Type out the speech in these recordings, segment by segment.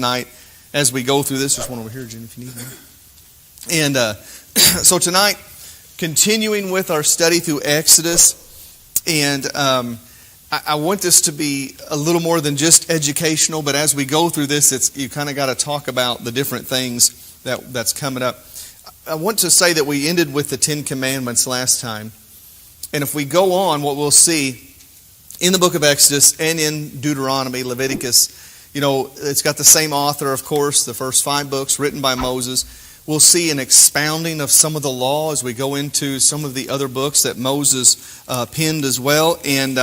tonight as we go through this. There's one over here, Jim, if you need one. And so tonight, continuing with our study through Exodus, and I want this to be a little more than just educational, but as we go through this, you kind of got to talk about the different things that's coming up. I want to say that we ended with the Ten Commandments last time. And if we go on, what we'll see in the book of Exodus and in Deuteronomy, Leviticus, it's got the same author, of course, the first 5 books written by Moses. We'll see an expounding of some of the law as we go into some of the other books that Moses penned as well. And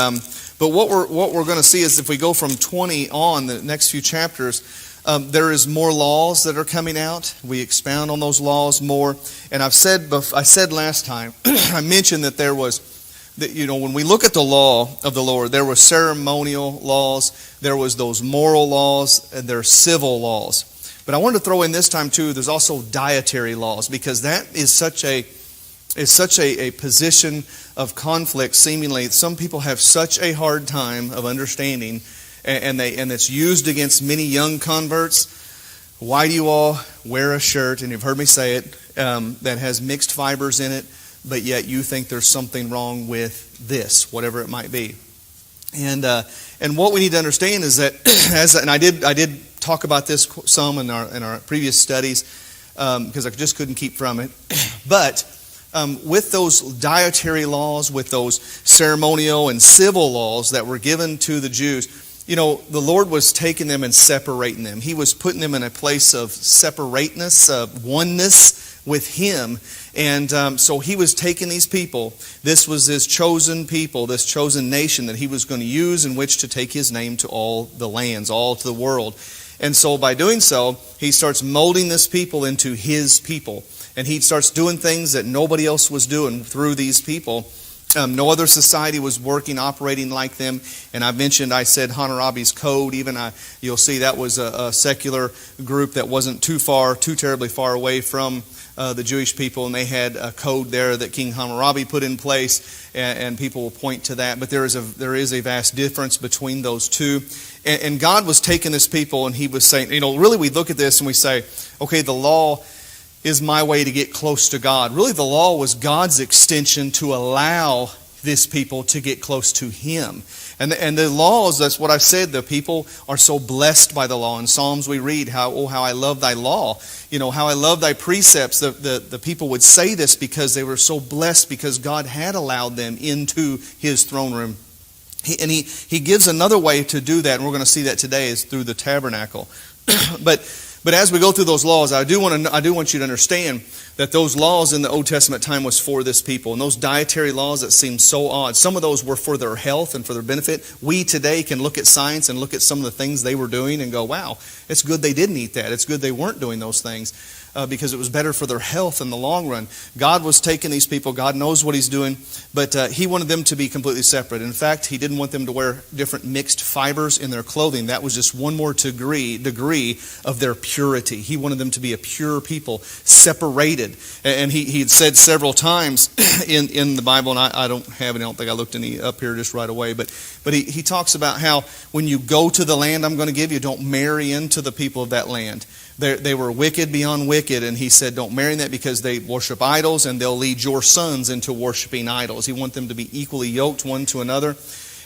but what we're going to see is if we go from 20 on, the next few chapters, there is more laws that are coming out. We expound on those laws more. And I said last time, I mentioned that there was, when we look at the law of the Lord, there were ceremonial laws, there was those moral laws, and there are civil laws. But I wanted to throw in this time too, there's also dietary laws, because that is such a position of conflict. Seemingly, some people have such a hard time of understanding, and it's used against many young converts. Why do you all wear a shirt, and you've heard me say it, that has mixed fibers in it, but yet you think there's something wrong with this, whatever it might be? And what we need to understand is that, and I did talk about this some in our previous studies, because I just couldn't keep from it. But with those dietary laws, with those ceremonial and civil laws that were given to the Jews, the Lord was taking them and separating them. He was putting them in a place of separateness, of oneness with Him. And so He was taking these people. This was His chosen people, this chosen nation that He was going to use in which to take His name to all the lands, all to the world. And so by doing so, He starts molding this people into His people. And He starts doing things that nobody else was doing through these people. No other society was operating like them. And I said Hammurabi's Code. Even you'll see that was a secular group that wasn't too terribly far away from the Jewish people. And they had a code there that King Hammurabi put in place. And people will point to that. But there is a vast difference between those two. And God was taking this people, and He was saying, really we look at this and we say, okay, the law is my way to get close to God. Really, the law was God's extension to allow this people to get close to Him. And the laws, that's what I've said, the people are so blessed by the law. In Psalms we read, how I love Thy law. How I love Thy precepts. The people would say this because they were so blessed because God had allowed them into His throne room. He gives another way to do that, and we're going to see that today, is through the tabernacle. But as we go through those laws, I do want you to understand that those laws in the Old Testament time was for this people. And those dietary laws that seem so odd, some of those were for their health and for their benefit. We today can look at science and look at some of the things they were doing and go, wow, it's good they didn't eat that. It's good they weren't doing those things. Because it was better for their health in the long run. God was taking these people. God knows what He's doing. But He wanted them to be completely separate. In fact, He didn't want them to wear different mixed fibers in their clothing. That was just one more degree of their purity. He wanted them to be a pure people, separated. And He had said several times in the Bible, and I don't have any, I don't think I looked any up here just right away, but he talks about how when you go to the land I'm going to give you, don't marry into the people of that land. They were wicked beyond wicked, and He said don't marry that because they worship idols, and they'll lead your sons into worshiping idols. He wanted them to be equally yoked one to another,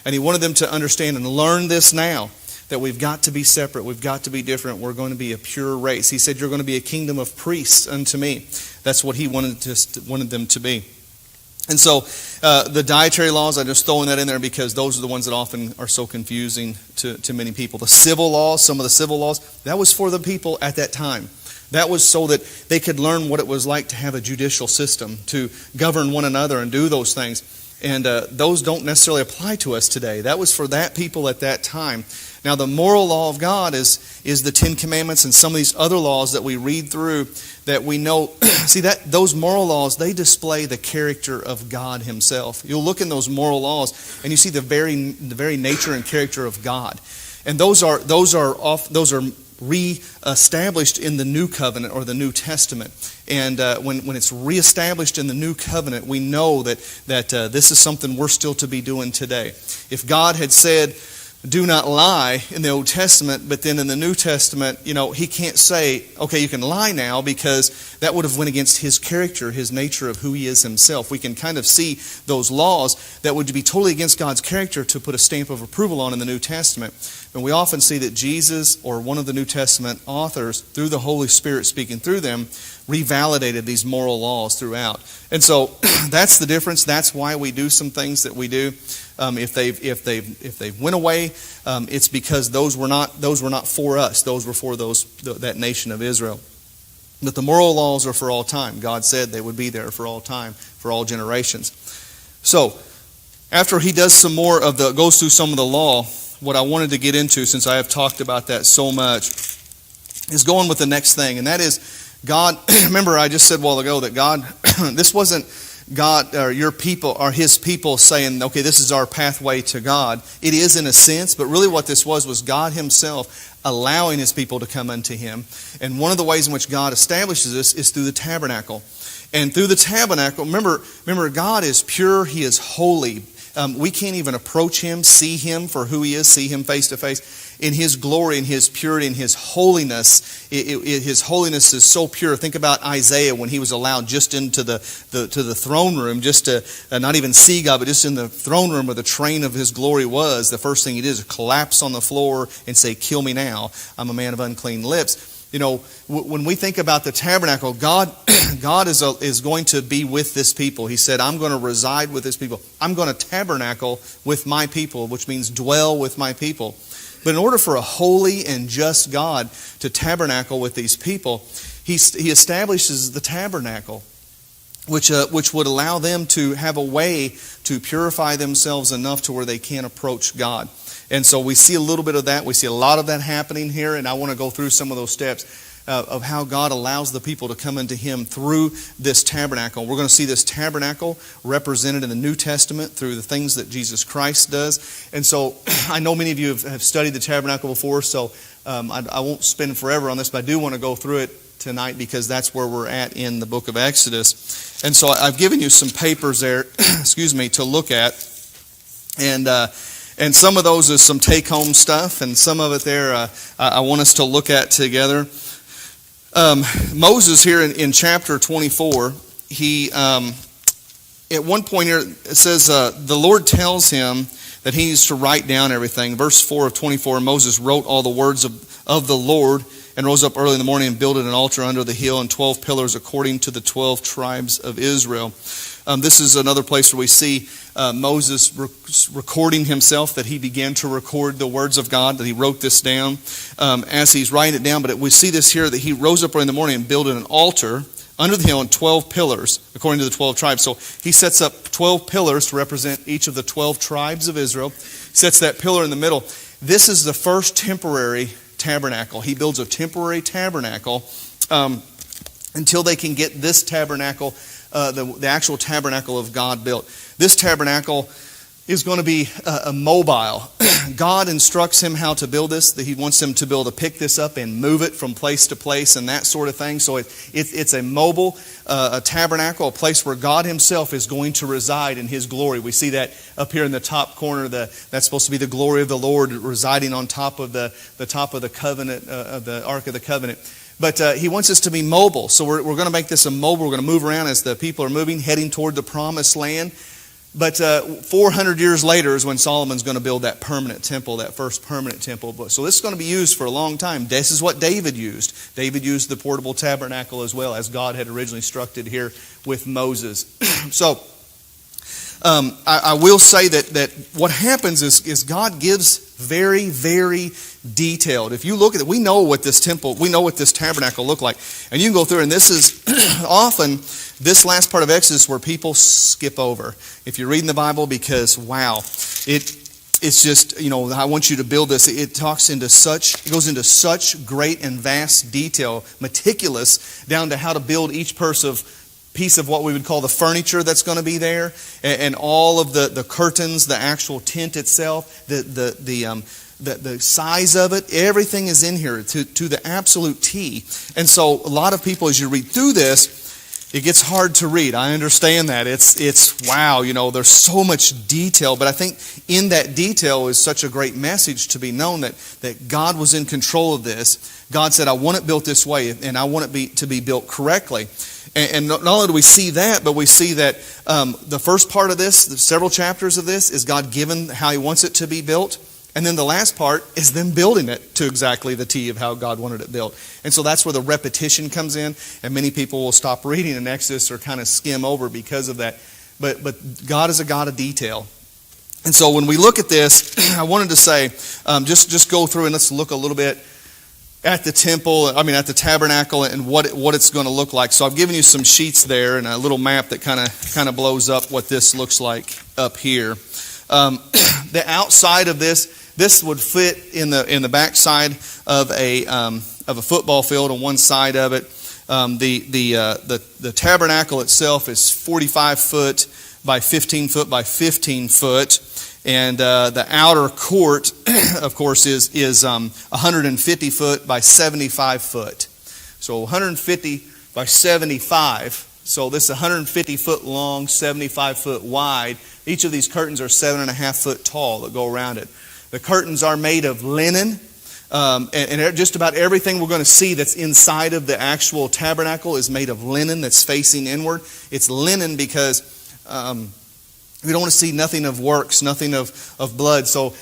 and He wanted them to understand and learn this now, that we've got to be separate, we've got to be different, we're going to be a pure race. He said you're going to be a kingdom of priests unto Me. That's what He wanted them to be. And so the dietary laws, I'm just throwing that in there because those are the ones that often are so confusing to many people. The civil laws, some of the civil laws, that was for the people at that time. That was so that they could learn what it was like to have a judicial system, to govern one another and do those things. And those don't necessarily apply to us today. That was for that people at that time. Now the moral law of God is the Ten Commandments and some of these other laws that we read through that we know. See, that those moral laws, they display the character of God Himself. You'll look in those moral laws and you see the very nature and character of God. And those are re-established in the New Covenant or the New Testament. And when it's re-established in the New Covenant, we know that this is something we're still to be doing today. If God had said, do not lie in the Old Testament, but then in the New Testament, he can't say, okay, you can lie now, because that would have went against his character, his nature of who he is himself. We can kind of see those laws that would be totally against God's character to put a stamp of approval on in the New Testament. And we often see that Jesus, or one of the New Testament authors, through the Holy Spirit speaking through them, revalidated these moral laws throughout. And so that's the difference. That's why we do some things that we do. If they've went away, it's because those were not for us. Those were for that nation of Israel. But the moral laws are for all time. God said they would be there for all time, for all generations. So, after he does goes through some of the law, what I wanted to get into, since I have talked about that so much, is going with the next thing, and that is God. Remember, I just said a while ago that God, this wasn't God or your people or his people saying, okay, this is our pathway to God. It is in a sense, but really what this was God himself allowing his people to come unto him. And one of the ways in which God establishes this is through the tabernacle. And through the tabernacle, remember, God is pure, he is holy. We can't even approach him, see him for who he is, see him face to face. In his glory, in his purity, in his holiness, his holiness is so pure. Think about Isaiah when he was allowed just into the throne room, just to not even see God, but just in the throne room where the train of his glory was. The first thing he did is collapse on the floor and say, "Kill me now, I'm a man of unclean lips." When we think about the tabernacle, God is going to be with this people. He said, I'm going to reside with this people. I'm going to tabernacle with my people, which means dwell with my people. But in order for a holy and just God to tabernacle with these people, he establishes the tabernacle, which would allow them to have a way to purify themselves enough to where they can approach God. And so we see a little bit of that. We see a lot of that happening here, and I want to go through some of those steps of how God allows the people to come into him through this tabernacle. We're going to see this tabernacle represented in the New Testament through the things that Jesus Christ does. And so I know many of you have studied the tabernacle before, so I won't spend forever on this, but I do want to go through it tonight because that's where we're at in the book of Exodus. And so I've given you some papers there, to look at. And some of those is some take-home stuff, and some of it there I want us to look at together. Moses here in chapter 24, he at one point here it says the Lord tells him that he needs to write down everything. Verse 4 of 24, Moses wrote all the words of the Lord and rose up early in the morning and built an altar under the hill and 12 pillars according to the 12 tribes of Israel. This is another place where we see Moses recording himself, that he began to record the words of God, that he wrote this down as he's writing it down. But we see this here, that he rose up early in the morning and built an altar under the hill and 12 pillars according to the 12 tribes. So he sets up 12 pillars to represent each of the 12 tribes of Israel, sets that pillar in the middle. This is the first temporary tabernacle. He builds a temporary tabernacle until they can get this tabernacle, the actual tabernacle of God built. This tabernacle is going to be mobile. God instructs him how to build this. That he wants him to be able to pick this up and move it from place to place and that sort of thing. So it's a mobile a tabernacle, a place where God himself is going to reside in his glory. We see that up here in the top corner. That's supposed to be the glory of the Lord residing on top of the top of the covenant, of the Ark of the Covenant. But he wants us to be mobile. So we're going to make this a mobile. We're going to move around as the people are moving, heading toward the promised land. But 400 years later is when Solomon's going to build that permanent temple, that first permanent temple. So this is going to be used for a long time. This is what David used. David used the portable tabernacle as well, as God had originally instructed here with Moses. So I will say that what happens is God gives very, very detailed. If you look at it, we know what this tabernacle looked like. And you can go through, and this is often this last part of Exodus where people skip over. If you're reading the Bible, because wow, it's just, I want you to build this. It goes into such great and vast detail, meticulous, down to how to build each piece of what we would call the furniture that's going to be there, and all of the curtains, the actual tent itself, the size of it, everything is in here to the absolute T. And so a lot of people, as you read through this, It gets hard to read. I understand that. It's wow, there's so much detail, but I think in that detail is such a great message to be known that God was in control of this. God said, I want it built this way, and I want it to be built correctly. And not only do we see that, but we see that the first part of this, the several chapters of this, is God given how He wants it to be built. And then the last part is them building it to exactly the T of how God wanted it built. And so that's where the repetition comes in. And many people will stop reading in Exodus or kind of skim over because of that. But God is a God of detail. And so when we look at this, I wanted to say, just go through and let's look a little bit at the at the tabernacle and what it's going to look like. So I've given you some sheets there and a little map that kind of blows up what this looks like up here. The outside of this would fit in the backside of a football field on one side of it. The tabernacle itself is 45 foot by 15 foot by 15 foot. And the outer court, of course, is 150 foot by 75 foot. So 150 by 75. So this is 150 foot long, 75 foot wide. Each of these curtains are 7.5 foot tall that go around it. The curtains are made of linen. And just about everything we're going to see that's inside of the actual tabernacle is made of linen that's facing inward. It's linen because we don't want to see nothing of works, nothing of blood. So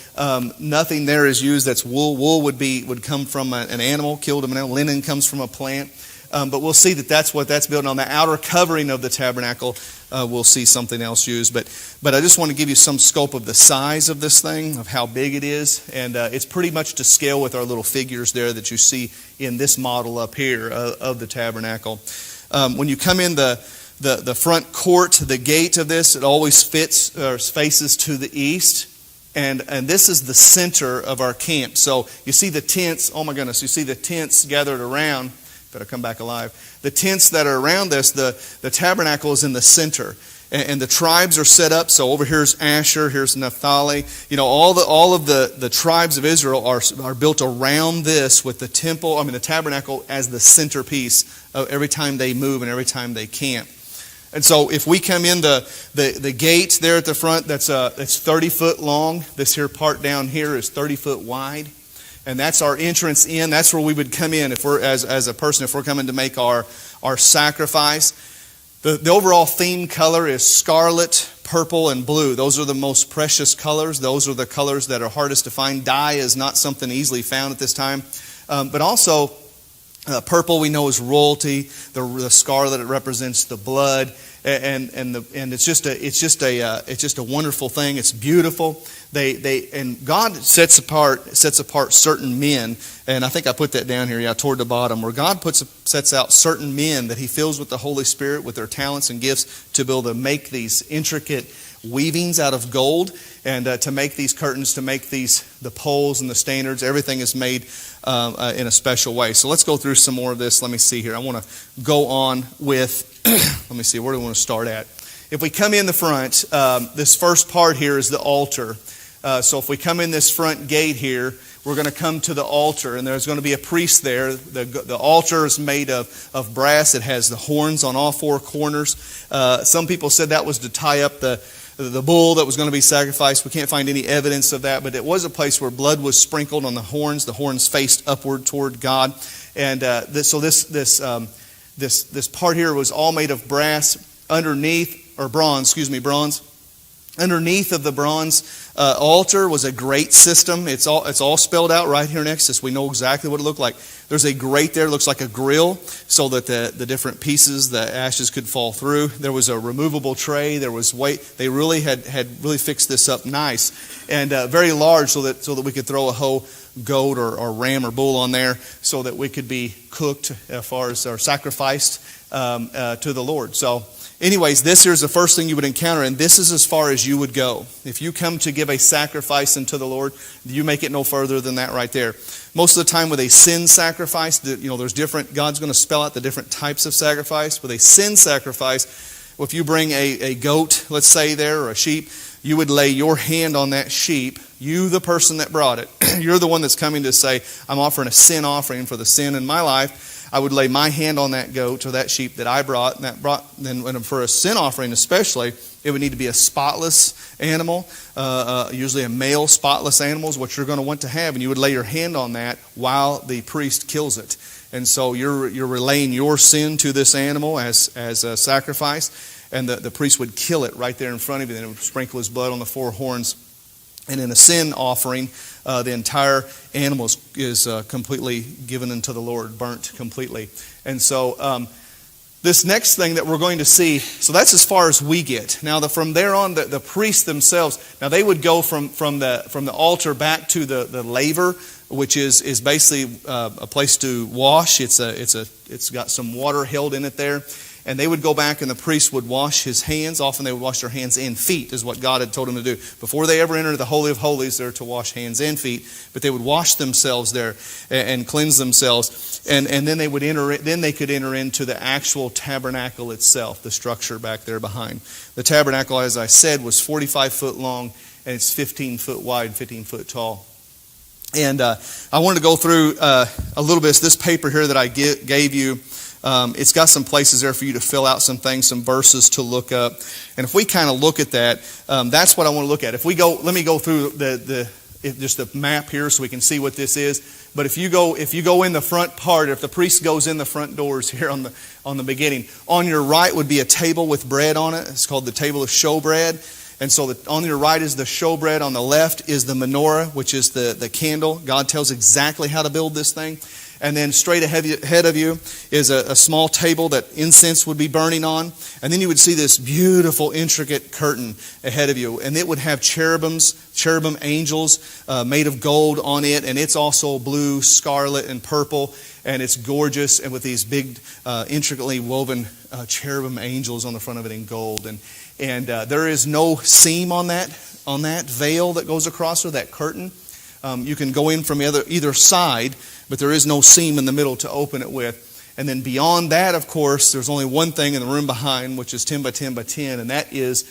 nothing there is used that's wool. Wool would come from an animal, killed an animal. Linen comes from a plant. But we'll see that's what that's built on. The outer covering of the tabernacle, we'll see something else used. But I just want to give you some scope of the size of this thing, of how big it is. And it's pretty much to scale with our little figures there that you see in this model up here of the tabernacle. When you come in the front court, the gate of this, it always faces to the east. And this is the center of our camp. So you see the tents, oh my goodness, you see the tents gathered around. Better come back alive. The tents that are around this, the tabernacle is in the center. And the tribes are set up. So over here's Asher, here's Naphtali. All of the tribes of Israel are built around this with the tabernacle as the centerpiece of every time they move and every time they camp. And so if we come in the gate there at the front, that's 30 foot long. This here part down here is 30 foot wide. And that's our entrance in. That's where we would come in if we're as a person, if we're coming to make our sacrifice. The overall theme color is scarlet, purple, and blue. Those are the most precious colors. Those are the colors that are hardest to find. Dye is not something easily found at this time. But also, purple we know is royalty. The scarlet, it represents the blood. And it's just a wonderful thing. It's beautiful. And God sets apart certain men, and I think I put that down here, toward the bottom, where God sets out certain men that He fills with the Holy Spirit with their talents and gifts to be able to make these intricate weavings out of gold, and to make these curtains, to make the poles and the standards. Everything is made in a special way. So let's go through some more of this. Let me see here. I want to go on with. Let me see. Where do we want to start at? If we come in the front, this first part here is the altar. So if we come in this front gate here, we're going to come to the altar, and there's going to be a priest there. The altar is made of brass. It has the horns on all four corners. Some people said that was to tie up the bull that was going to be sacrificed. We can't find any evidence of that, but it was a place where blood was sprinkled on the horns. The horns faced upward toward God, and this part here was all made of bronze. Underneath of the bronze altar was a grate system. It's all spelled out right here next to us. We know exactly what it looked like. There's a grate there. It looks like a grill so that the different pieces, the ashes could fall through. There was a removable tray. There was weight. They really had really fixed this up nice and very large so that we could throw a whole goat or ram or bull on there so that we could be cooked as far as or sacrificed to the Lord. So anyways, this here is the first thing you would encounter, and this is as far as you would go. If you come to give a sacrifice unto the Lord, you make it no further than that right there. Most of the time with a sin sacrifice, there's different, God's going to spell out the different types of sacrifice. With a sin sacrifice, if you bring a goat, let's say there, or a sheep, you would lay your hand on that sheep. You, the person that brought it, you're the one that's coming to say, I'm offering a sin offering for the sin in my life. I would lay my hand on that goat or that sheep that I brought, then for a sin offering especially, it would need to be a spotless animal, usually a male spotless animal is what you're going to want to have, and you would lay your hand on that while the priest kills it. And so you're relaying your sin to this animal as a sacrifice, and the priest would kill it right there in front of you, and it would sprinkle his blood on the four horns. And in a sin offering, the entire animal is completely given unto the Lord, burnt completely. And so this next thing that we're going to see, so that's as far as we get. Now from there on, the priests themselves, now they would go from the altar back to the laver, which is basically a place to wash. It's got some water held in it there. And they would go back and the priest would wash his hands. Often they would wash their hands and feet, is what God had told them to do. Before they ever entered the Holy of Holies, they're to wash hands and feet. But they would wash themselves there and cleanse themselves. And then they would they could enter into the actual tabernacle itself, the structure back there behind. The tabernacle, as I said, was 45 foot long and it's 15 foot wide, 15 foot tall. And I wanted to go through a little bit. It's this paper here that I gave you. It's got some places there for you to fill out some things, some verses to look up. And if we kind of look at that, that's what I want to look at. If we go, let me go through just the map here so we can see what this is. But if you go in the front part, if the priest goes in the front doors here on the beginning, on your right would be a table with bread on it. It's called the table of showbread. And so on your right is the showbread. On the left is the menorah, which is the candle. God tells exactly how to build this thing. And then straight ahead of you is a small table that incense would be burning on. And then you would see this beautiful, intricate curtain ahead of you. And it would have cherubim angels made of gold on it. And it's also blue, scarlet, and purple. And it's gorgeous. And with these big, intricately woven cherubim angels on the front of it in gold. And there is no seam on that veil that goes across, or that curtain. You can go in from either side, but there is no seam in the middle to open it with. And then beyond that, of course, there's only one thing in the room behind, which is 10 by 10 by 10, and that is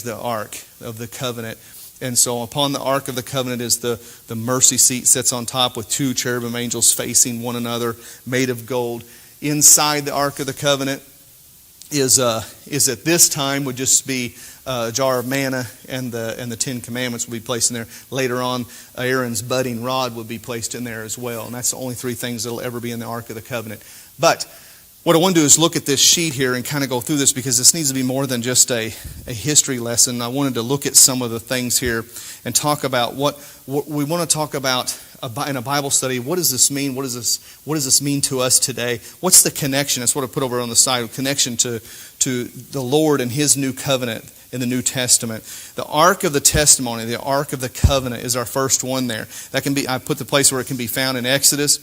the Ark of the Covenant. And so upon the Ark of the Covenant is the mercy seat sits on top with two cherubim angels facing one another, made of gold. Inside the Ark of the Covenant is at this time would just be a jar of manna, and the 10 Commandments will be placed in there. Later on, Aaron's budding rod will be placed in there as well. And that's the only three things that will ever be in the Ark of the Covenant. But what I want to do is look at this sheet here and kind of go through this, because this needs to be more than just a history lesson. I wanted to look at some of the things here and talk about what we want to talk about in a Bible study. What does this mean? What does this mean to us today? What's the connection? That's what I put over on the side. Connection to the Lord and His new covenant in the New Testament. The Ark of the Testimony, the Ark of the Covenant, is our first one there. That can be. I put the place where it can be found in Exodus.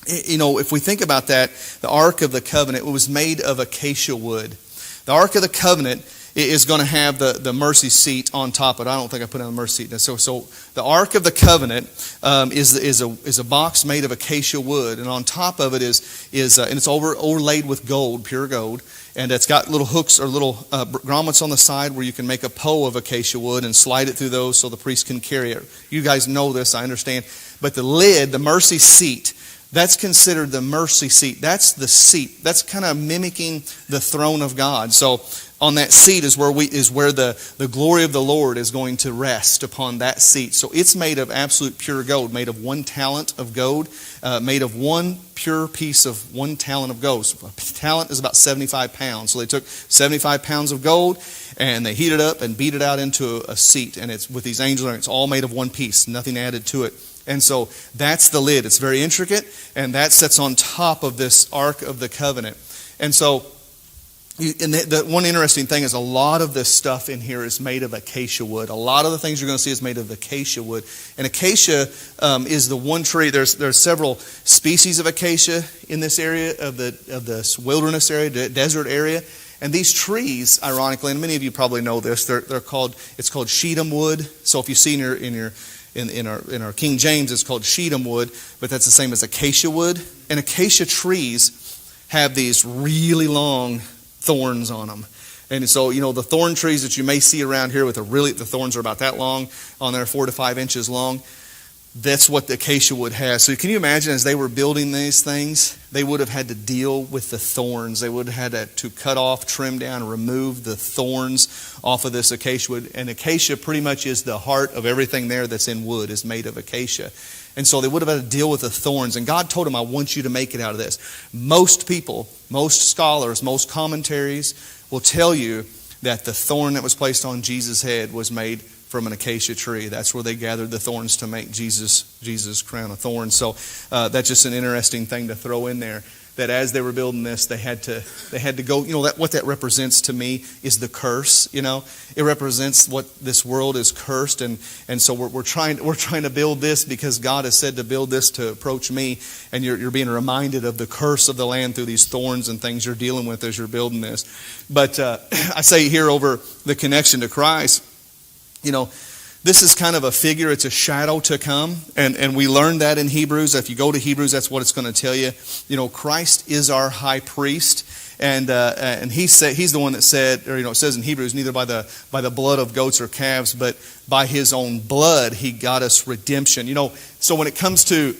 If we think about that, the Ark of the Covenant, it was made of acacia wood. The Ark of the Covenant is going to have the mercy seat on top of it. I don't think I put it on the mercy seat. So the Ark of the Covenant is a box made of acacia wood, and on top of it is and it's overlaid with gold, pure gold, and it's got little hooks or little grommets on the side where you can make a pole of acacia wood and slide it through those so the priest can carry it. You guys know this, I understand. But the lid, the mercy seat, that's considered the mercy seat. That's the seat. That's kind of mimicking the throne of God. So on that seat is where the glory of the Lord is going to rest upon that seat. So it's made of absolute pure gold, made of 1 talent of gold, made of one pure piece of 1 talent of gold. So a talent is about 75 pounds. So they took 75 pounds of gold and they heated it up and beat it out into a seat. And it's with these angels, and it's all made of one piece, nothing added to it. And so that's the lid. It's very intricate, and that sits on top of this Ark of the Covenant. And so the one interesting thing is a lot of this stuff in here is made of acacia wood. A lot of the things you're going to see is made of acacia wood. And acacia is the one tree. There's several species of acacia in this area of this wilderness area, desert area. And these trees, ironically, and many of you probably know this, it's called Shittim wood. So if you see in our King James, it's called Shittim wood, but that's the same as acacia wood. And acacia trees have these really long thorns on them. And so, the thorn trees that you may see around here the thorns are about that long on there, 4 to 5 inches long. That's what the acacia wood has. So can you imagine as they were building these things, they would have had to deal with the thorns. They would have had to cut off, trim down, remove the thorns off of this acacia wood. And acacia pretty much is the heart of everything there that's in wood is made of acacia. And so they would have had to deal with the thorns. And God told them, I want you to make it out of this. Most people, most scholars, most commentaries will tell you that the thorn that was placed on Jesus' head was made from an acacia tree. That's where they gathered the thorns to make Jesus' crown of thorns. So that's just an interesting thing to throw in there. That as they were building this, they had to go. What that represents to me is the curse. It represents what this world is cursed, and so we're trying to build this because God has said to build this to approach me, and you're being reminded of the curse of the land through these thorns and things you're dealing with as you're building this. But I say here over the connection to Christ. This is kind of a figure. It's a shadow to come. And we learned that in Hebrews. If you go to Hebrews, that's what it's going to tell you. Christ is our high priest. And he's the one that said, or it says in Hebrews, neither by the blood of goats or calves, but by his own blood, he got us redemption. So when it comes to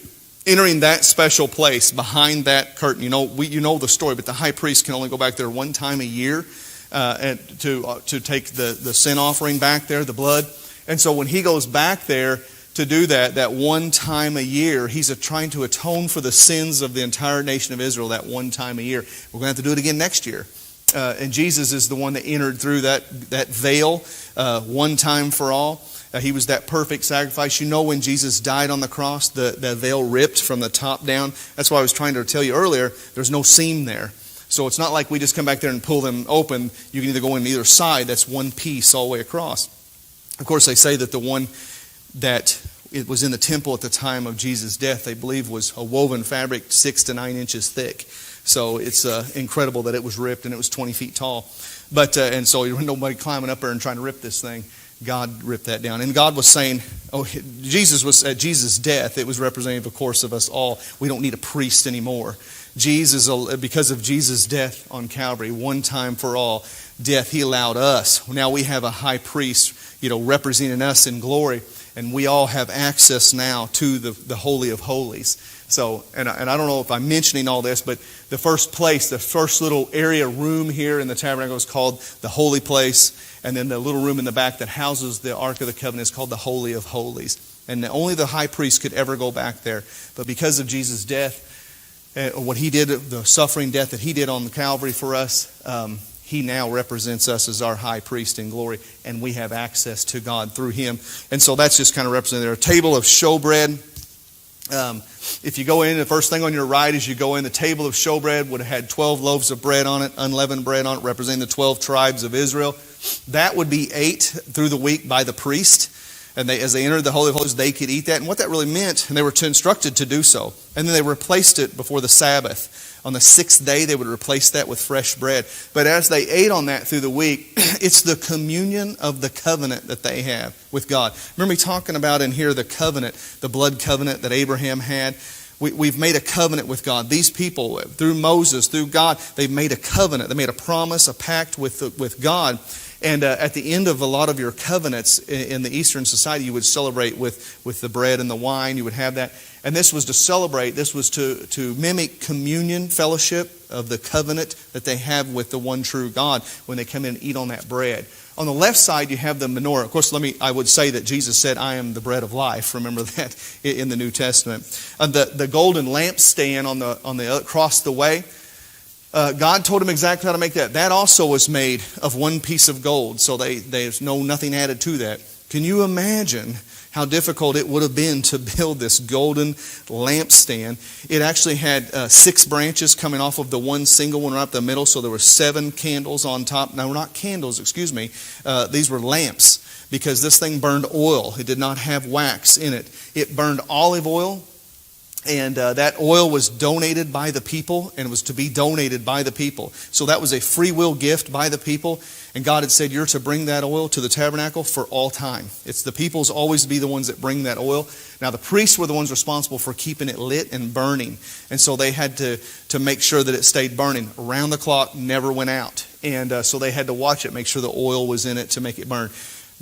entering that special place behind that curtain, you know the story, but the high priest can only go back there one time a year. And to take the sin offering back there, the blood. And so when he goes back there to do that one time a year, he's trying to atone for the sins of the entire nation of Israel that one time a year. We're going to have to do it again next year. And Jesus is the one that entered through that veil one time for all. He was that perfect sacrifice. When Jesus died on the cross, the veil ripped from the top down. That's why I was trying to tell you earlier, there's no seam there. So it's not like we just come back there and pull them open. You can either go in either side. That's one piece all the way across. Of course, they say that the one that it was in the temple at the time of Jesus' death, they believe was a woven fabric 6 to 9 inches thick. So it's incredible that it was ripped and it was 20 feet tall. But and so there was nobody climbing up there and trying to rip this thing. God ripped that down. And God was saying, Jesus was at Jesus' death, it was representative, of course, of us all. We don't need a priest anymore. Because of Jesus' death on Calvary, one time for all death, he allowed us. Now we have a high priest, representing us in glory, and we all have access now to the Holy of Holies. So, and I don't know if I'm mentioning all this, but the first little room here in the tabernacle is called the Holy Place, and then the little room in the back that houses the Ark of the Covenant is called the Holy of Holies. And only the high priest could ever go back there. But because of Jesus' death, what he did, the suffering death that he did on the Calvary for us, he now represents us as our high priest in glory, and we have access to God through him. And so that's just kind of represented there. A table of showbread. If you go in, the first thing on your right as you go in, the table of showbread would have had 12 loaves of bread on it, unleavened bread on it, representing the 12 tribes of Israel. That would be ate through the week by the priest. And as they entered the Holy of Holies, they could eat that. And what that really meant, and they were instructed to do so. And then they replaced it before the Sabbath. On the 6th day, they would replace that with fresh bread. But as they ate on that through the week, it's the communion of the covenant that they have with God. Remember me talking about in here the covenant, the blood covenant that Abraham had? We've made a covenant with God. These people, through Moses, through God, they've made a covenant. They made a promise, a pact with God. And at the end of a lot of your covenants in the Eastern society, you would celebrate with the bread and the wine. You would have that. And this was to celebrate. This was to mimic communion, fellowship of the covenant that they have with the one true God when they come in and eat on that bread. On the left side, you have the menorah. Of course, I would say that Jesus said, I am the bread of life. Remember that in the New Testament. The golden lampstand on the across the way, God told him exactly how to make that. That also was made of one piece of gold, so there's nothing added to that. Can you imagine how difficult it would have been to build this golden lampstand? It actually had 6 branches coming off of the one single one right up the middle, so there were 7 candles on top. No, not candles, excuse me. These were lamps, because this thing burned oil. It did not have wax in it. It burned olive oil. And that oil was donated by the people, and it was to be donated by the people. So that was a free will gift by the people. And God had said, you're to bring that oil to the tabernacle for all time. It's the people's always be the ones that bring that oil. Now the priests were the ones responsible for keeping it lit and burning. And so they had to make sure that it stayed burning. Around the clock, never went out. And so they had to watch it, make sure the oil was in it to make it burn.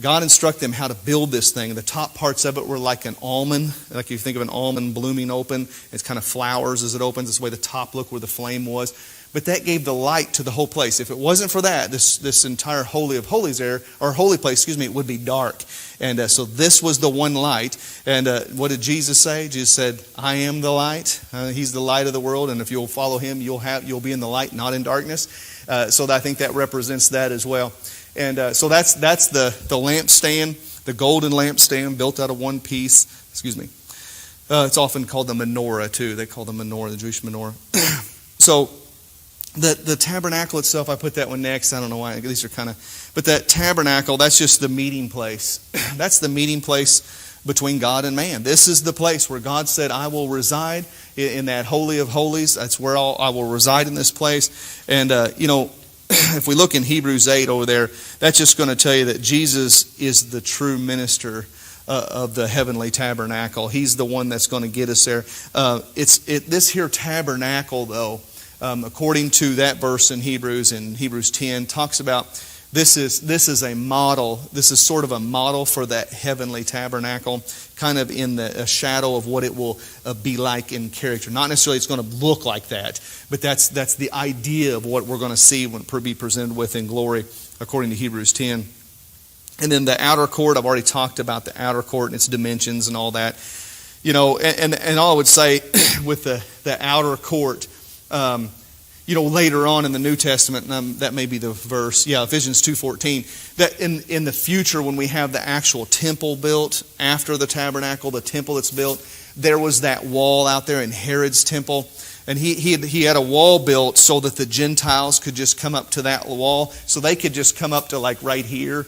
God instructed them how to build this thing. The top parts of it were like an almond, like you think of an almond blooming open. It's kind of flowers as it opens. That's the way the top looked where the flame was. But that gave the light to the whole place. If it wasn't for that, this entire Holy of Holies there, or holy place, it would be dark. And so this was the one light. And what did Jesus say? Jesus said, I am the light. He's the light of the world. And if you'll follow him, you'll be in the light, not in darkness. So I think that represents that as well. And so that's the lampstand, the golden lampstand built out of one piece. It's often called the menorah too. They call the menorah, the Jewish menorah. So the tabernacle itself, I put that one next. I don't know why. These are kind of... But that tabernacle, that's just the meeting place. That's the meeting place between God and man. This is the place where God said, I will reside in that Holy of Holies. That's where I will reside in this place. And, if we look in Hebrews 8 over there, that's just going to tell you that Jesus is the true minister of the heavenly tabernacle. He's the one that's going to get us there. This here tabernacle, though, according to that verse in Hebrews 10, talks about this is a model. This is sort of a model for that heavenly tabernacle, kind of in a shadow of what it will be like in character. Not necessarily it's going to look like that, but that's the idea of what we're going to see when be presented with in glory, according to Hebrews 10. And then the outer court, I've already talked about the outer court and its dimensions and all that. And all I would say with the outer court, later on in the New Testament, that may be the verse, Ephesians 2:14, that in the future when we have the actual temple built after the tabernacle, the temple that's built, there was that wall out there in Herod's temple. And he had a wall built so that the Gentiles could just come up to that wall. So they could just come up to like right here.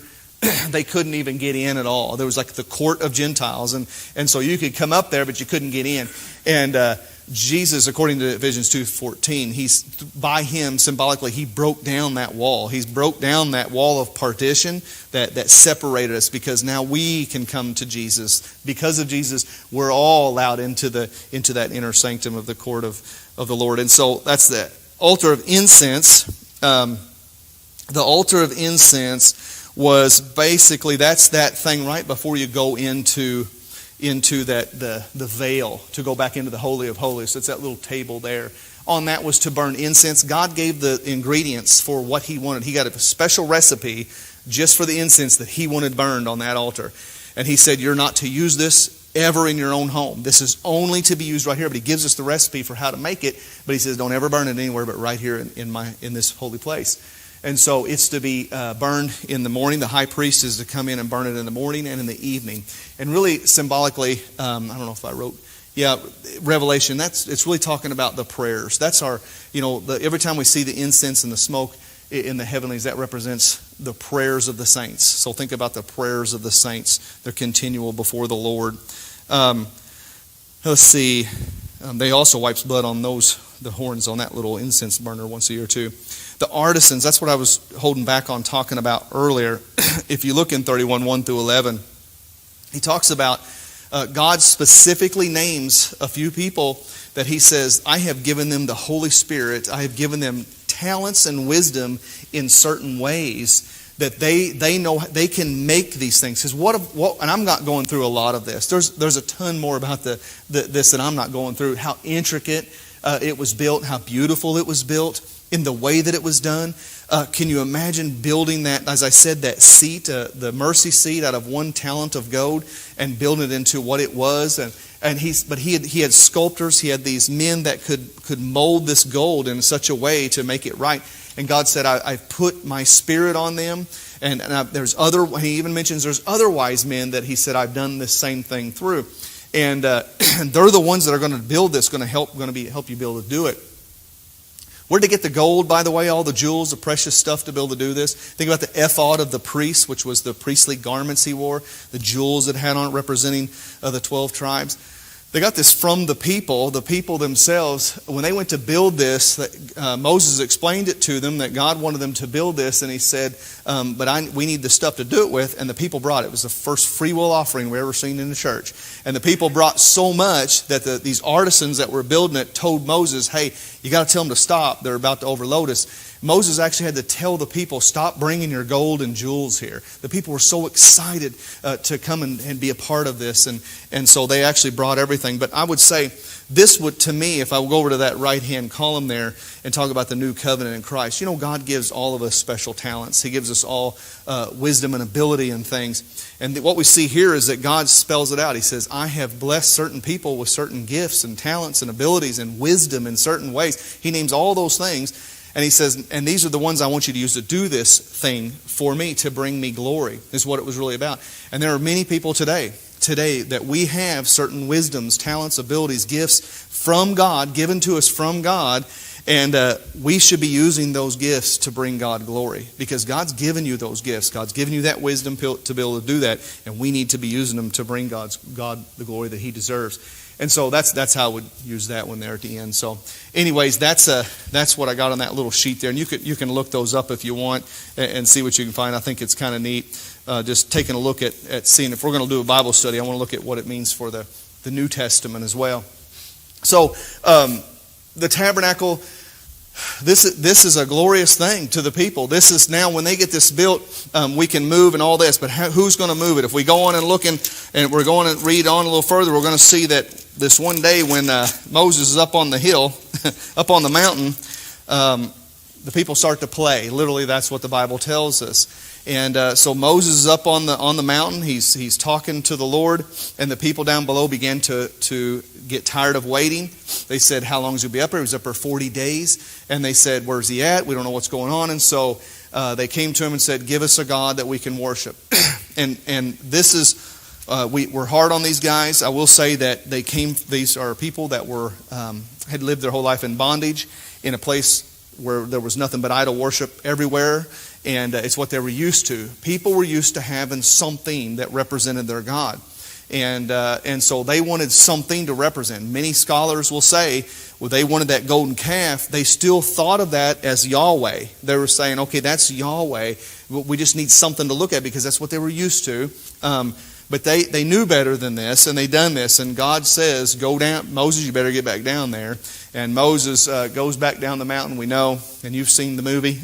They couldn't even get in at all. There was like the court of Gentiles. And so you could come up there, but you couldn't get in. And Jesus, according to Ephesians 2:14, by him, symbolically, he broke down that wall. He's broke down that wall of partition that separated us, because now we can come to Jesus. Because of Jesus, we're all allowed into that inner sanctum of the court of the Lord. And so that's the altar of incense. The altar of incense was basically, that's that thing right before you go into that the veil to go back into the Holy of Holies. So it's that little table there. On that was to burn incense. God gave the ingredients for what he wanted. He got a special recipe just for the incense that he wanted burned on that altar. And he said, you're not to use this ever in your own home. This is only to be used right here. But he gives us the recipe for how to make it. But he says, don't ever burn it anywhere but right here in this holy place. And so it's to be burned in the morning. The high priest is to come in and burn it in the morning and in the evening. And really symbolically, I don't know if I wrote, Revelation, it's really talking about the prayers. That's our, every time we see the incense and the smoke in the heavenlies, that represents the prayers of the saints. So think about the prayers of the saints. They're continual before the Lord. Let's see. They also wipes blood on the horns on that little incense burner once a year too. The artisans, that's what I was holding back on talking about earlier. If you look in 31:1 through 11, he talks about God specifically names a few people that he says, I have given them the Holy Spirit. I have given them talents and wisdom in certain ways that they know they can make these things. Because and I'm not going through a lot of this. There's a ton more about this that I'm not going through. How intricate it was built, how beautiful it was built, in the way that it was done. Can you imagine building that, as I said, that seat, the mercy seat, out of 1 talent of gold, and building it into what it was? And he had sculptors, he had these men that could mold this gold in such a way to make it right. And God said, I've put my spirit on them. And he even mentions there's other wise men that he said, I've done this same thing through. And they're the ones that are going to build this, going to help you be able to do it. Where did they get the gold, by the way, all the jewels, the precious stuff to be able to do this? Think about the ephod of the priest, which was the priestly garments he wore, the jewels it had on it representing the 12 tribes. They got this from the people themselves. When they went to build this, Moses explained it to them that God wanted them to build this, and he said, we need the stuff to do it with, and the people brought it. It was the first free will offering we ever seen in the church. And the people brought so much that these artisans that were building it told Moses, hey, you got to tell them to stop. They're about to overload us. Moses actually had to tell the people, stop bringing your gold and jewels here. The people were so excited to come and be a part of this, and so they actually brought everything. But I would say this would, to me, if I would go over to that right-hand column there and talk about the new covenant in Christ, you know, God gives all of us special talents. He gives us all wisdom and ability and things. And what we see here is that God spells it out. He says, I have blessed certain people with certain gifts and talents and abilities and wisdom in certain ways. He names all those things. And he says, and these are the ones I want you to use to do this thing for me, to bring me glory, is what it was really about. And there are many people today that we have certain wisdoms, talents, abilities, gifts from God, given to us from God, and we should be using those gifts to bring God glory, because God's given you those gifts. God's given you that wisdom to be able to do that, and we need to be using them to bring God the glory that He deserves. And so that's how I would use that one there at the end. So anyways, that's what I got on that little sheet there. And you can look those up if you want and see what you can find. I think it's kind of neat just taking a look at seeing, if we're going to do a Bible study, I want to look at what it means for the New Testament as well. So the tabernacle, this is a glorious thing to the people. This is now, when they get this built, we can move and all this, but who's going to move it? If we go on and look and we're going to read on a little further, we're going to see that this one day when Moses is up on the hill, up on the mountain, the people start to play. Literally, that's what the Bible tells us. And so Moses is up on the mountain. He's talking to the Lord, and the people down below began to get tired of waiting. They said, how long is he be up there? He was up there 40 days. And they said, where's he at? We don't know what's going on. And so they came to him and said, give us a God that we can worship. and this is, we're hard on these guys. I will say that these are people that had lived their whole life in bondage in a place where there was nothing but idol worship everywhere. And it's what they were used to. People were used to having something that represented their God. And so they wanted something to represent. Many scholars will say, well, they wanted that golden calf. They still thought of that as Yahweh. They were saying, okay, that's Yahweh. We just need something to look at because that's what they were used to. But they knew better than this, and they done this. And God says, go down. Moses, you better get back down there. And Moses goes back down the mountain, we know. And you've seen the movie.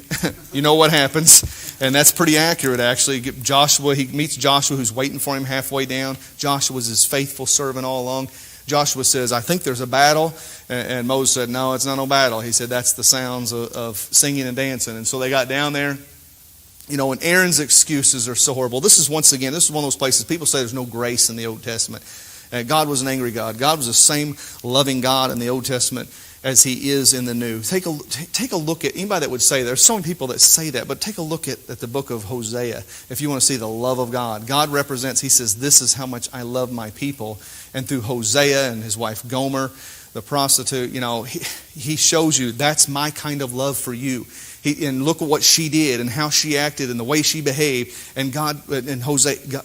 You know what happens. And that's pretty accurate, actually. He meets Joshua, who's waiting for him halfway down. Joshua was his faithful servant all along. Joshua says, I think there's a battle. And Moses said, no, it's not no battle. He said, that's the sounds of singing and dancing. And so they got down there. You know, and Aaron's excuses are so horrible. This is one of those places people say there's no grace in the Old Testament. God was an angry God. God was the same loving God in the Old Testament as He is in the New. Take a look at anybody that would say, there's so many people that say that, but take a look at the book of Hosea if you want to see the love of God. God represents, He says, this is how much I love my people. And through Hosea and his wife Gomer, the prostitute, you know, he shows you that's my kind of love for you. And look at what she did and how she acted and the way she behaved. And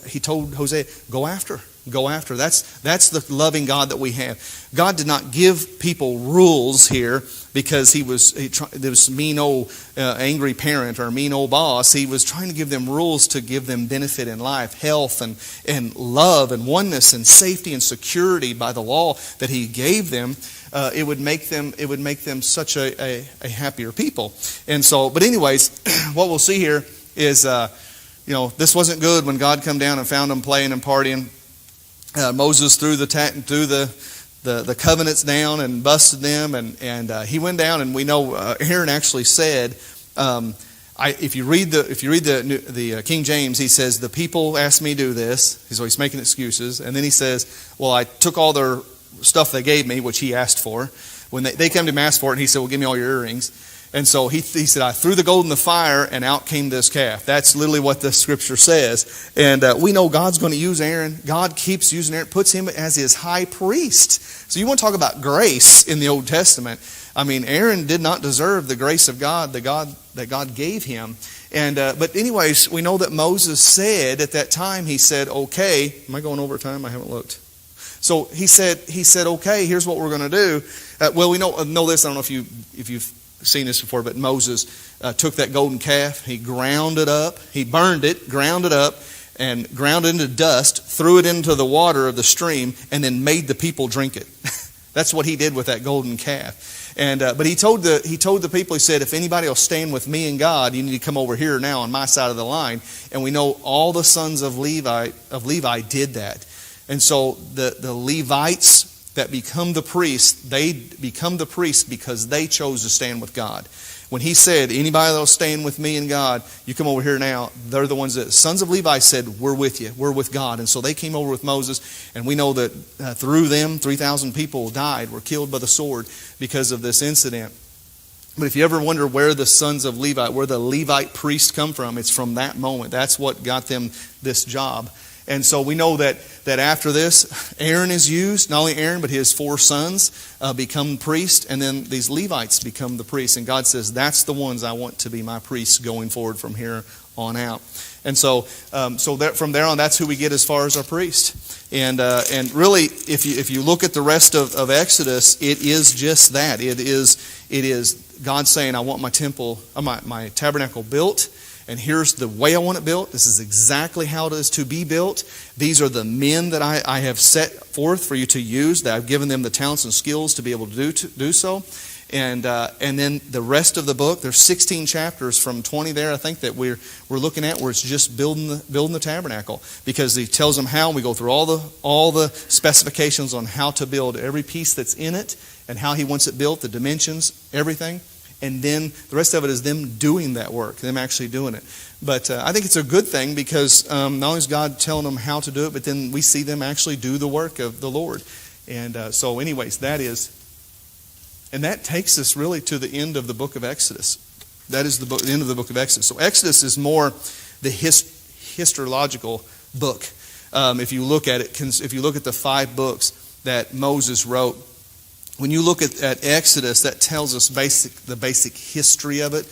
He told Hosea, go after. That's the loving God that we have. God did not give people rules here because there was mean old angry parent or mean old boss. He was trying to give them rules to give them benefit in life, health and love and oneness and safety and security by the law that He gave them. It would make them such a happier people. And so, but anyways, what we'll see here is, this wasn't good when God come down and found them playing and partying. Moses threw the covenants down and busted them, and he went down, and we know Aaron actually said, if you read the King James, he says the people asked me to do this. So he's making excuses, and then he says, well, I took all their stuff they gave me, which he asked for. When they come to him ask for it, and he said, well, give me all your earrings. And so he said, I threw the gold in the fire, and out came this calf. That's literally what the scripture says. And we know God's going to use Aaron. God keeps using Aaron, puts him as his high priest. So you want to talk about grace in the Old Testament. I mean, Aaron did not deserve the grace of God that God gave him. And but anyways, we know that Moses said at that time, he said, okay. Am I going over time? I haven't looked. So he said, okay, here's what we're going to do. Well, we know this. I don't know if you've seen this before, but Moses took that golden calf, he ground it up, he burned it, ground it up, and ground it into dust, threw it into the water of the stream, and then made the people drink it. That's what he did with that golden calf. And but he told the people, he said, if anybody will stand with me and God, you need to come over here now on my side of the line. And we know all the sons of Levi did that. And so the Levites that become the priests, they become the priests because they chose to stand with God. When he said, anybody that will stand with me and God, you come over here now, they're the ones that, sons of Levi said, we're with you, we're with God. And so they came over with Moses, and we know that through them, 3,000 people died, were killed by the sword because of this incident. But if you ever wonder where the sons of Levi, where the Levite priests come from, it's from that moment. That's what got them this job. And so we know that after this, Aaron is used. Not only Aaron, but his 4 sons become priests. And then these Levites become the priests. And God says, that's the ones I want to be my priests going forward from here on out. And so that from there on, that's who we get as far as our priest. And really, if you look at the rest of Exodus, it is just that. It is God saying, I want my temple, my tabernacle built. And here's the way I want it built. This is exactly how it is to be built. These are the men that I have set forth for you to use, that I've given them the talents and skills to be able to do so. And then the rest of the book, there's 16 chapters from 20 there, I think, that we're looking at, where it's just building the tabernacle, because he tells them how. And we go through all the specifications on how to build every piece that's in it and how he wants it built, the dimensions, everything. And then the rest of it is them doing that work, them actually doing it. But I think it's a good thing, because not only is God telling them how to do it, but then we see them actually do the work of the Lord. And so anyways, that takes us really to the end of the book of Exodus. That is the end of the book of Exodus. So Exodus is more the historiological book. If you look at it, if you look at the 5 books that Moses wrote, when you look at Exodus, that tells us the basic history of it.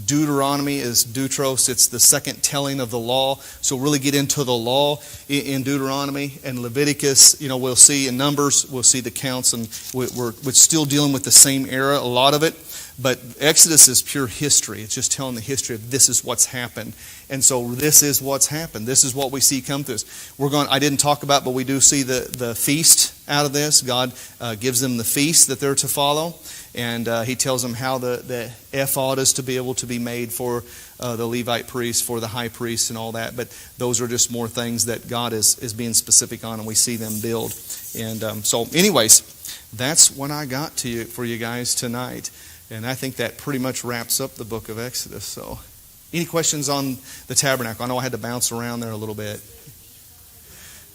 Deuteronomy is Deutros. It's the second telling of the law. So really get into the law in Deuteronomy. And Leviticus, we'll see in Numbers, we'll see the counts. And we're still dealing with the same era, a lot of it. But Exodus is pure history. It's just telling the history of this is what's happened. And so this is what's happened. This is what we see come through us. I didn't talk about, but we do see the feast out of this. God gives them the feast that they're to follow. And he tells them how the ephod is to be able to be made for the Levite priests, for the high priests and all that. But those are just more things that God is being specific on, and we see them build. And so anyways, that's what I got for you guys tonight. And I think that pretty much wraps up the book of Exodus. So, any questions on the tabernacle? I know I had to bounce around there a little bit.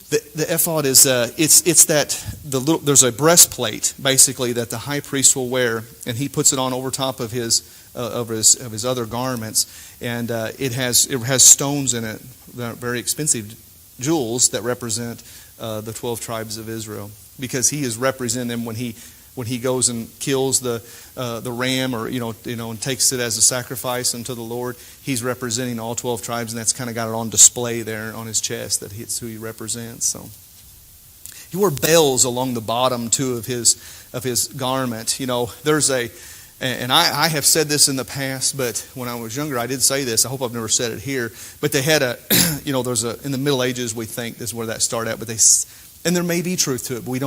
The ephod is there's a breastplate basically that the high priest will wear, and he puts it on over top of his other garments, and it has stones in it, very expensive jewels that represent the 12 tribes of Israel, because he is representing them when he goes and kills the ram, or and takes it as a sacrifice unto the Lord. He's representing all 12 tribes, and that's kind of got it on display there on his chest, that it's who he represents. So he wore bells along the bottom too of his garment. There's and I have said this in the past, but when I was younger I did say this. I hope I've never said it here, but they had there's in the Middle Ages, we think this is where that started out, but and there may be truth to it, but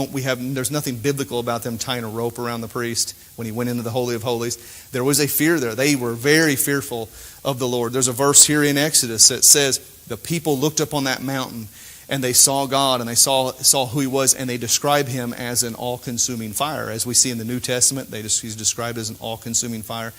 there's nothing biblical about them tying a rope around the priest when he went into the Holy of Holies. There was a fear there. They were very fearful of the Lord. There's a verse here in Exodus that says the people looked up on that mountain and they saw God, and they saw who he was, and they describe him as an all-consuming fire. As we see in the New Testament, he's described as an all-consuming fire.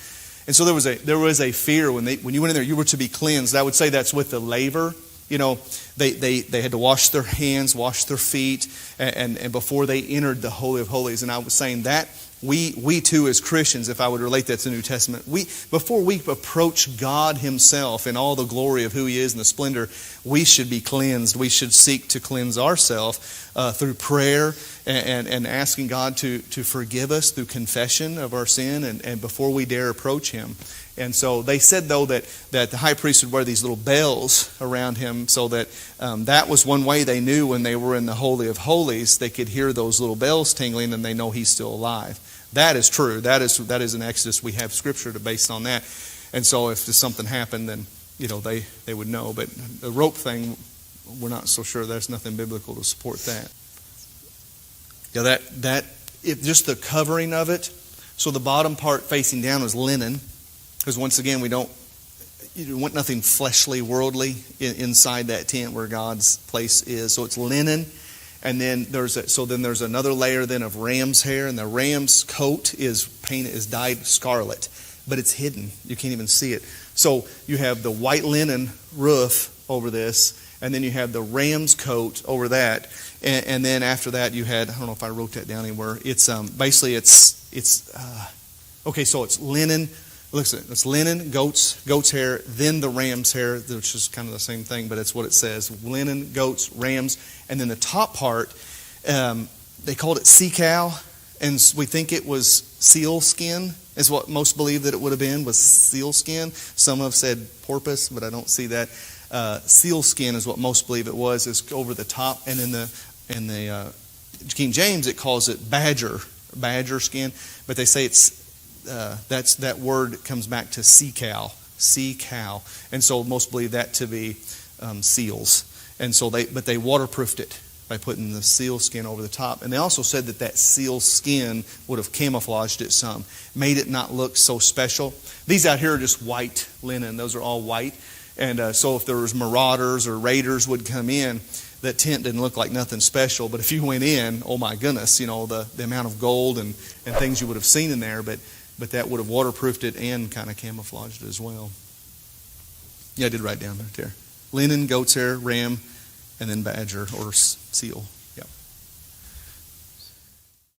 And so there was a fear when you went in there, you were to be cleansed. I would say that's with the laver. They had to wash their hands, wash their feet, and before they entered the Holy of Holies. And I was saying that we too as Christians, if I would relate that to the New Testament, before we approach God himself in all the glory of who he is and the splendor, we should be cleansed. We should seek to cleanse ourselves through prayer and asking God to forgive us through confession of our sin, and before we dare approach him. And so they said, though, that the high priest would wear these little bells around him, so that that was one way they knew when they were in the Holy of Holies. They could hear those little bells tingling, and they know he's still alive. That is true. That is in Exodus. We have scripture to base on that. And so if something happened, then they would know. But the rope thing, we're not so sure. There's nothing biblical to support that. Yeah, that just the covering of it. So the bottom part facing down was linen, because once again, you want nothing fleshly, worldly inside that tent where God's place is. So it's linen, and then there's another layer then of ram's hair, and the ram's coat is dyed scarlet, but it's hidden. You can't even see it. So you have the white linen roof over this, and then you have the ram's coat over that, and then after that you had, I don't know if I wrote that down anywhere. It's basically okay. So it's linen. Looks at it. It's linen, goat's hair, then the ram's hair, which is kind of the same thing, but it's what it says: linen, goats, rams, and then the top part. They called it sea cow, and we think it was seal skin. Is what most believe that it would have been, was seal skin. Some have said porpoise, but I don't see that. Seal skin is what most believe it was. Is over the top, and in the King James it calls it badger skin, but they say it's that word comes back to sea cow, and so most believe that to be seals, and so they waterproofed it by putting the seal skin over the top. And they also said that seal skin would have camouflaged it some, made it not look so special. These out here are just white linen. Those are all white. And so if there was marauders or raiders would come in, that tent didn't look like nothing special. But if you went in, oh my goodness, the amount of gold and things you would have seen in there. But that would have waterproofed it and kind of camouflaged it as well. Yeah, I did write down there. Linen, goat's hair, ram, and then badger or seal.